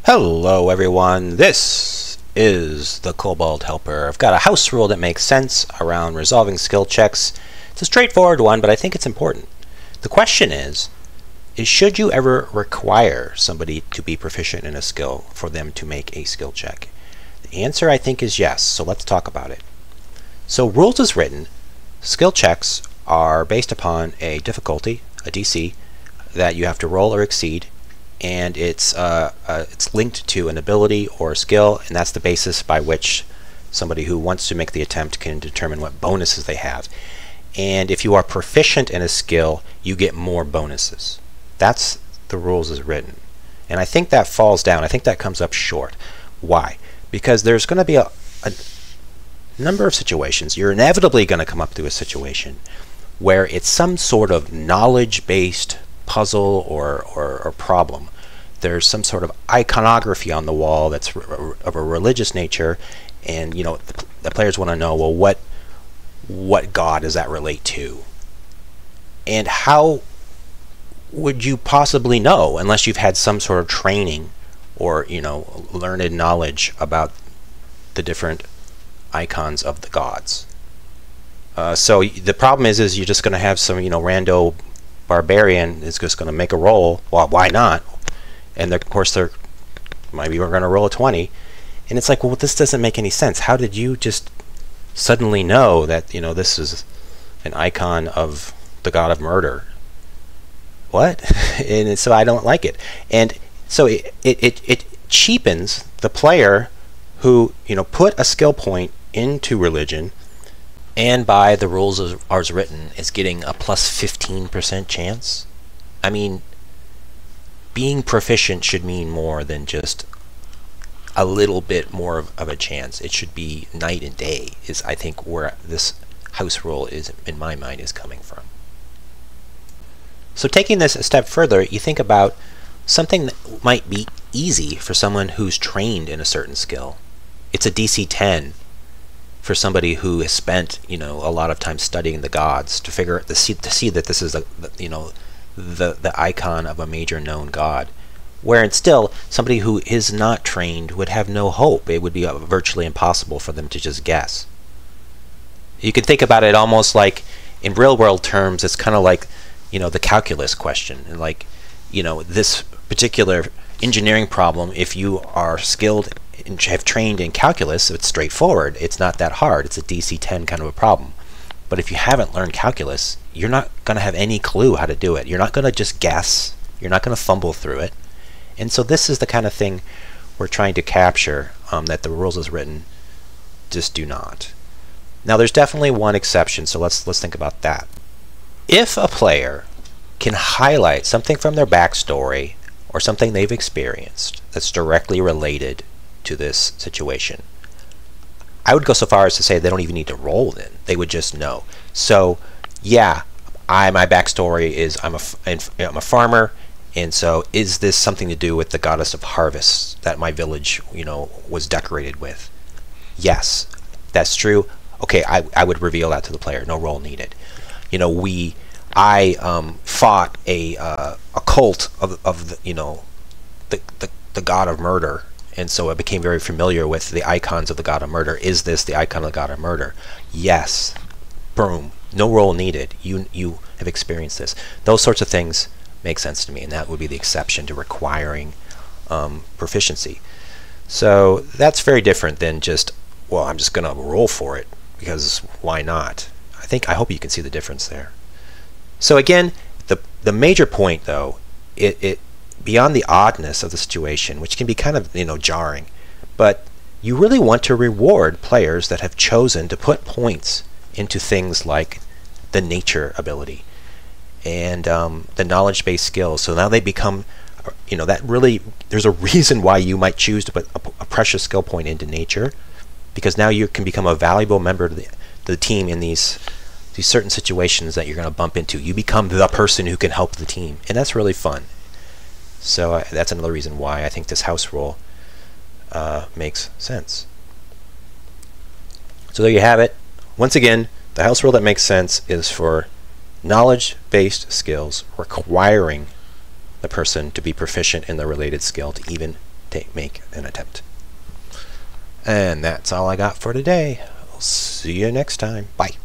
Hello everyone, this is the Kobold Helper. I've got a house rule that makes sense around resolving skill checks. It's a straightforward one, but I think it's important. The question is should you ever require somebody to be proficient in a skill for them to make a skill check? The answer I think is yes, so let's talk about it. So rules as written, skill checks are based upon a difficulty, a DC, that you have to roll or exceed, and it's linked to an ability or a skill, and that's the basis by which somebody who wants to make the attempt can determine what bonuses they have. And if you are proficient in a skill, you get more bonuses. That's the rules as written. And I think that falls down. I think that comes up short. Why? Because there's going to be a number of situations. You're inevitably going to come up to a situation where it's some sort of knowledge-based puzzle or problem. There's some sort of iconography on the wall that's of a religious nature, and the players want to know, well, what god does that relate to? And how would you possibly know unless you've had some sort of training or learned knowledge about the different icons of the gods? So the problem is you're just going to have some rando barbarian is just going to make a roll. Well, why not? And of course maybe we're going to roll a 20, and it's like, well, this doesn't make any sense. How did you just suddenly know that this is an icon of the god of murder? What? And so I don't like it, and so it cheapens the player who put a skill point into religion, and by the rules as written is getting a plus 15% chance. I mean, being proficient should mean more than just a little bit more of a chance. It should be night and day, is I think where this house rule is, in my mind, is coming from. So taking this a step further, you think about something that might be easy for someone who's trained in a certain skill. It's a DC 10 for somebody who has spent a lot of time studying the gods to see that this is the icon of a major known god, where still somebody who is not trained would have no hope. It would be virtually impossible for them to just guess. You could think about it almost like, in real world terms, it's kind of like the calculus question, and like this particular engineering problem, if you are skilled and have trained in calculus, it's straightforward. It's not that hard. It's a DC 10 kind of a problem. But if you haven't learned calculus, you're not going to have any clue how to do it. You're not going to just guess. You're not going to fumble through it. And so this is the kind of thing we're trying to capture, that the rules as written just do not. Now there's definitely one exception, so let's think about that. If a player can highlight something from their backstory or something they've experienced that's directly related to this situation, I would go so far as to say they don't even need to roll then. They would just know. So yeah, my backstory is I'm a farmer, and so is this something to do with the goddess of harvests that my village was decorated with? Yes, that's true. Okay, I would reveal that to the player. No roll needed. I fought a cult of the god of murder, and so I became very familiar with the icons of the god of murder. Is this the icon of the god of murder? Yes. Boom. No roll needed. You have experienced this. Those sorts of things make sense to me, and that would be the exception to requiring proficiency. So that's very different than just, well, I'm just going to roll for it because why not? I hope you can see the difference there. So again, the major point though, it beyond the oddness of the situation, which can be kind of jarring, but you really want to reward players that have chosen to put points into things like the nature ability and the knowledge-based skills. So now they become, that really, there's a reason why you might choose to put a precious skill point into nature, because now you can become a valuable member of the team in these certain situations that you're going to bump into. You become the person who can help the team, and that's really fun. So that's another reason why I think this house rule makes sense. So there you have it. Once again, the house rule that makes sense is for knowledge-based skills requiring the person to be proficient in the related skill to even make an attempt. And that's all I got for today. I'll see you next time. Bye.